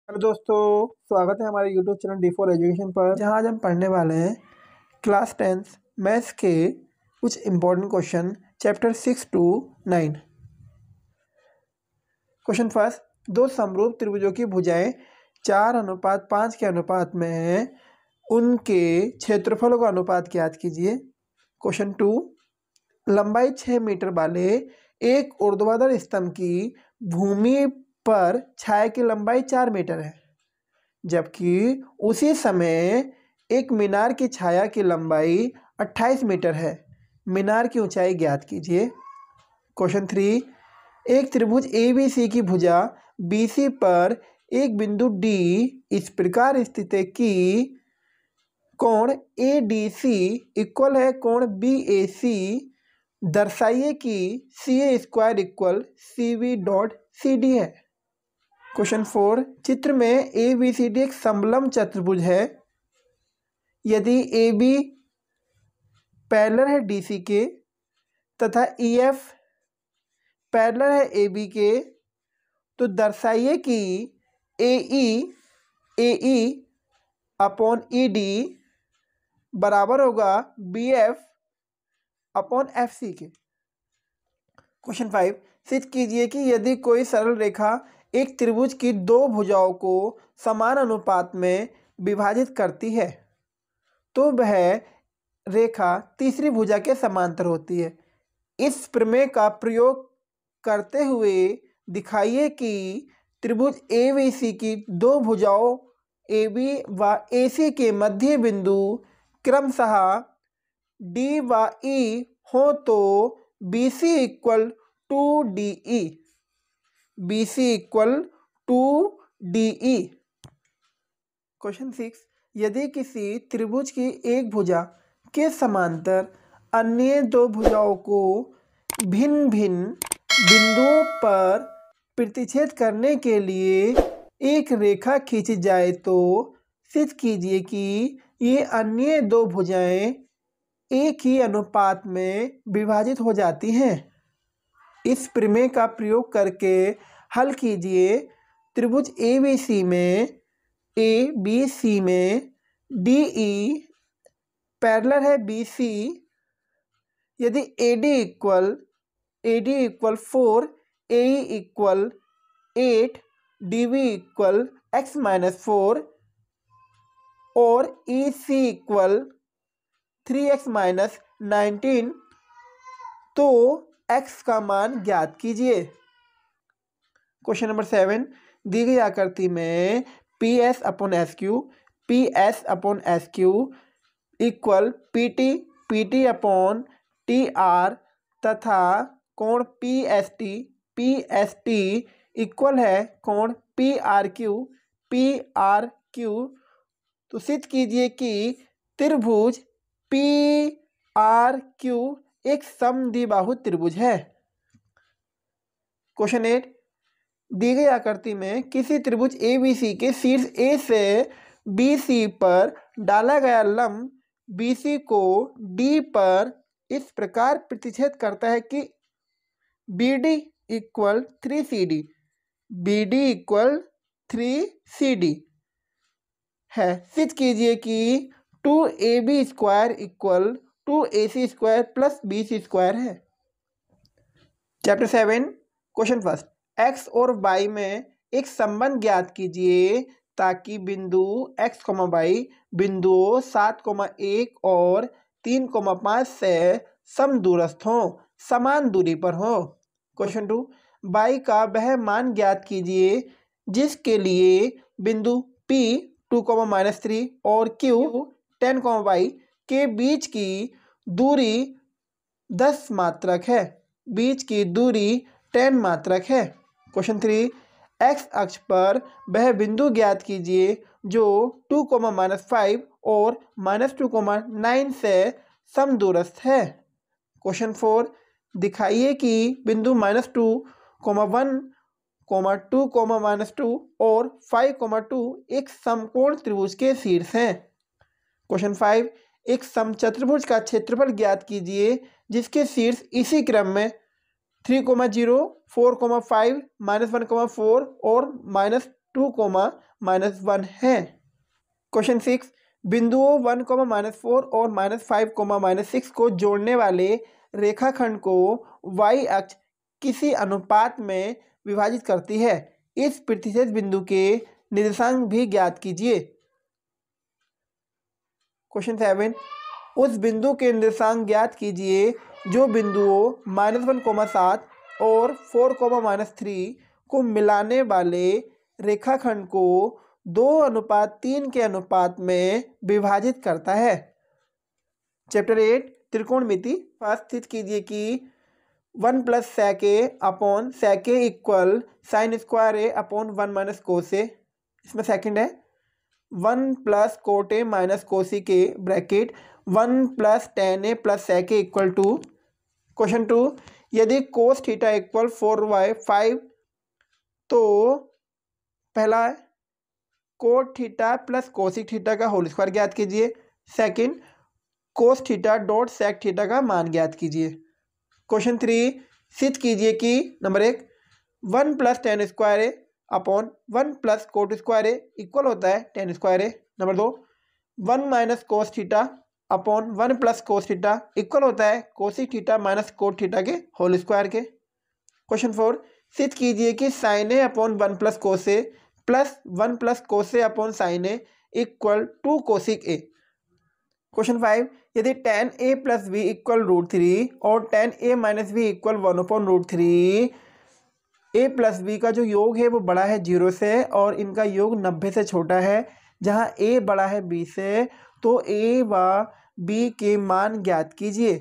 Hello दोस्तों, स्वागत है हमारे यूट्यूब चैनल D4 एजुकेशन पर, जहां आज हम पढ़ने वाले हैं क्लास 10 मैथ्स के कुछ important question chapter 6 to 9। Question first, दो समरूप त्रिभुजों की भुजाएं 4:5 के अनुपात में हैं, उनके क्षेत्रफलों का अनुपात ज्ञात कीजिए। क्वेश्चन टू, लंबाई 6 मीटर वाले एक ऊर्ध्वाधर स्तंभ की भूमि पर छाया की लंबाई 4 मीटर है, जबकि उसी समय एक मीनार की छाया की लंबाई 28 मीटर है। मीनार की ऊंचाई ज्ञात कीजिए। क्वेश्चन थ्री, एक त्रिभुज ABC की भुजा BC पर एक बिंदु D इस प्रकार स्थित है कि कोण ADC इक्वल है कोण BAC। दर्शाइए कि CA² equal CV dot CD है। क्वेश्चन फोर, चित्र में ABCD एक समलंब चतुर्भुज है। यदि AB पैरेलल है DC के तथा EF पैरेलल है AB के, तो दर्शाइए कि AE अपॉन ED बराबर होगा BF अपॉन FC के। क्वेश्चन फाइव, सिद्ध कीजिए कि यदि कोई सरल रेखा एक त्रिभुज की दो भुजाओं को समान अनुपात में विभाजित करती है तो वह रेखा तीसरी भुजा के समांतर होती है। इस प्रमेय का प्रयोग करते हुए दिखाइए कि त्रिभुज ABC की दो भुजाओं AB व AC के मध्य बिंदु क्रमशः D व E हो तो BC equal 2DE। BC equal 2DE। Question six, यदि किसी त्रिभुज की एक भुजा के समांतर अन्य दो भुजाओं को भिन्न भिन्न बिंदुओं पर प्रतिच्छेद करने के लिए एक रेखा खींची जाए तो सिद्ध कीजिए कि ये अन्य दो भुजाएं एक ही अनुपात में विभाजित हो जाती हैं। इस प्रमेय का प्रयोग करके हल कीजिए। त्रिभुज ABC में DE पैरेलल है BC। यदि AD equal 4, AE equal 8, DB equal x-4 और EC इक्वल 3x-19, तो x का मान ज्ञात कीजिए। क्वेश्चन नंबर 7, दी गई आकृति में PS upon SQ equal PT upon TR तथा कोण PST इक्वल है कोण PRQ। तो सिद्ध कीजिए कि त्रिभुज PRQ एक समद्विबाहु त्रिभुज है। क्वेश्चन 8, दी गई आकृति में किसी त्रिभुज ABC के शीर्ष A से BC पर डाला गया लंब BC को D पर इस प्रकार प्रतिच्छेद करता है कि BD इक्वल 3CD है। सिद्ध कीजिए कि 2AB² equal 2AC² plus BC² है। चैप्टर 7, क्वेश्चन फर्स्ट, x और y में एक संबंध ज्ञात कीजिए ताकि बिंदु x, y बिंदुओं 7,1 और 3,5 से समदूरस्थ हों, समान दूरी पर हो। क्वेश्चन टू, y का वह मान ज्ञात कीजिए जिसके लिए बिंदु P 2,-3 और Q 10,y के बीच की दूरी 10 मात्रक है। बीच की दूरी 10 मात्रक है। क्वेश्चन थ्री, x अक्ष पर वह बिंदु ज्ञात कीजिए जो 2,-5 और -2,9 से समदूरस्थ है। क्वेश्चन फोर, दिखाइए कि बिंदु -2,1, 2,-2 और 5,2 एक समकोण त्रिभुज के शीर्ष हैं। क्वेश्चन 5, एक समचतुर्भुज का क्षेत्रफल ज्ञात कीजिए जिसके शीर्ष इसी क्रम में 3,0, 4,5, -1,4 और 2, है। क्वेश्चन 6, बिंदुओं 1, -4 और -5, -6 को जोड़ने वाले रेखाखंड को y अक्ष किसी अनुपात में विभाजित करती है। इस प्रतिच्छेद बिंदु के निर्देशांक भी ज्ञात कीजिए। क्वेश्चन 7, उस बिंदु के निर्देशांक ज्ञात कीजिए जो बिंदुओं -1, 7 और 4, -3 को मिलाने वाले रेखाखंड को 2:3 के अनुपात में विभाजित करता है। चैप्टर 8 त्रिकोणमिति। फर्स्ट स्थित कीजिए कि 1 + sec a upon sec a equal sin square a upon 1 - cos a। इसमें सेकंड है 1 + cot a - cosic a bracket 1 + tan a + sec a equal to. Question 2, यदि cos थीटा इक्वल 4y5 तो पहला है cot theta plus cosec theta का whole square ज्ञात कीजिए। Second, cos theta dot sec theta का मान ज्ञात कीजिए। क्वेश्चन 3, सिद्ध कीजिए कि number 1 1 + tan square A upon 1 + cot square A equal होता है tan square A. Number 2 1 - cos theta upon 1 + cos theta equal होता है cosec theta minus cot theta के होल स्क्वायर के। क्वेश्चन 4, सिद्ध कीजिए कि sine A upon 1 + cos A plus 1 + cos A upon sine A equal to cosec A. Question 5, यदि tan a + b equal √3 और tan a - b equal 1/√3, a + b का जो योग है वो बड़ा है 0 से और इनका योग 90 से छोटा है, जहां a बड़ा है b से, तो a व b के मान ज्ञात कीजिए।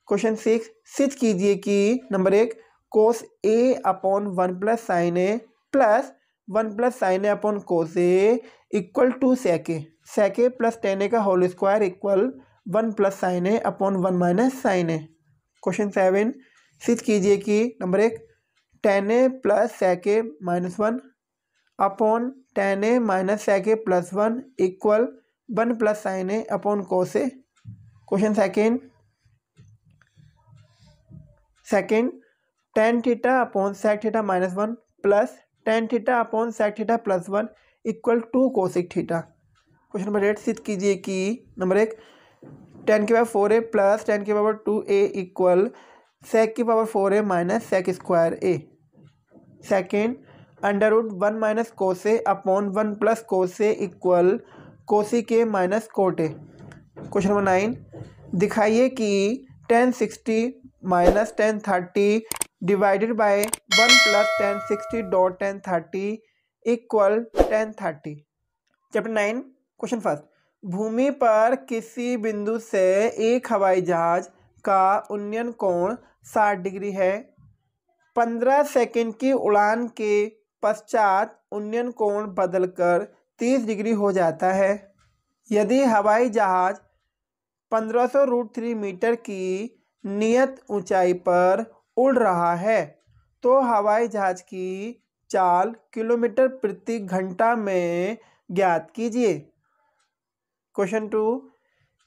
क्वेश्चन 6, सिद्ध कीजिए कि number 1 cos a upon 1 + sin a plus 1 + sin a upon cos a equal to sec a। sec a + tan a का whole square equal 1 + sin a upon 1 - sin a। Question 7, सिद्ध कीजिए कि number 1 tan a + sec a -1 upon tan a - sec a + 1 equal 1 + sin a upon cos a। Question second tan theta upon sec theta -1 plus tan theta upon sec theta + 1 equal to cosec theta. Question number 8, सिद्ध कीजिए कि number 1 tan⁴a plus tan⁴2a equal sec⁴a minus sec square a। Second, √1 - cos a upon 1 + cos a equal cosec a minus cot a। Question number 9, दिखाइए कि tan 60 - tan 30 divided by 1 + tan 60 dot tan 30 equal tan 30। Chapter 9 question first, भूमि पर किसी बिंदु से एक हवाई जहाज का उन्नयन कोण 60 डिग्री है। 15 सेकंड की उड़ान के पश्चात उन्नयन कोण बदलकर 30 डिग्री हो जाता है। यदि हवाई जहाज 1500 √3 मीटर की नियत ऊंचाई पर उड़ रहा है तो हवाई जहाज की चाल किलोमीटर प्रति घंटा में ज्ञात कीजिए। क्वेश्चन 2,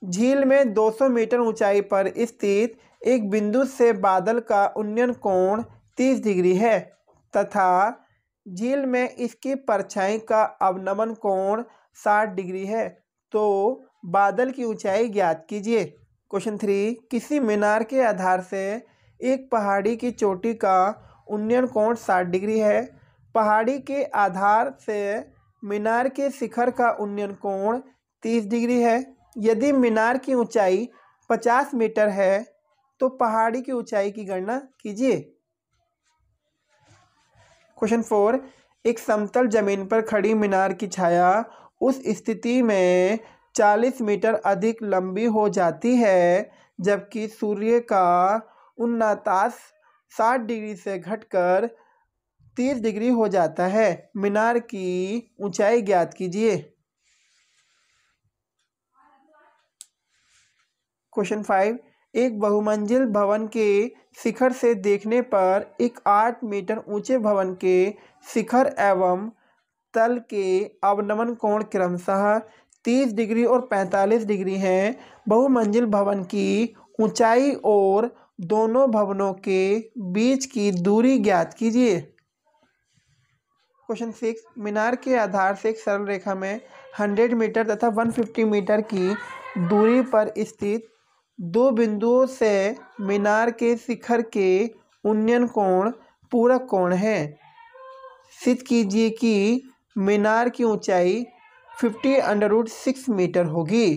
झील में 200 मीटर ऊंचाई पर स्थित एक बिंदु से बादल का उन्नयन कोण 30 डिग्री है तथा झील में इसकी परछाई का अवनमन कोण 60 डिग्री है, तो बादल की ऊंचाई ज्ञात कीजिए। क्वेश्चन 3, किसी मीनार के आधार से एक पहाड़ी की चोटी का उन्नयन कोण 60 डिग्री है। पहाड़ी के आधार से मीनार के शिखर का उन्नयन कोण 30 डिग्री है। यदि मीनार की ऊंचाई 50 मीटर है तो पहाड़ी की ऊंचाई की गणना कीजिए। क्वेश्चन 4, एक समतल जमीन पर खड़ी मीनार की छाया उस स्थिति में 40 मीटर अधिक लंबी हो जाती है जबकि सूर्य का उन्नतांश 60 डिग्री से घटकर 30 डिग्री हो जाता है। मीनार की ऊंचाई ज्ञात कीजिए। क्वेश्चन 5, एक बहुमंजिल भवन के शिखर से देखने पर एक 8 मीटर ऊंचे भवन के शिखर एवं तल के अवनमन कोण क्रमशः 30 डिग्री और 45 डिग्री हैं। बहुमंजिल भवन की ऊंचाई और दोनों भवनों के बीच की दूरी ज्ञात कीजिए। क्वेश्चन 6, मीनार के आधार से एक सरल रेखा में 100 मीटर तथा 150 मीटर की दूरी पर स्थित दो बिंदुओं से मीनार के शिखर के उन्नयन कोण पूरक कोण है। सिद्ध कीजिए कि मीनार की ऊंचाई 50√6 मीटर होगी।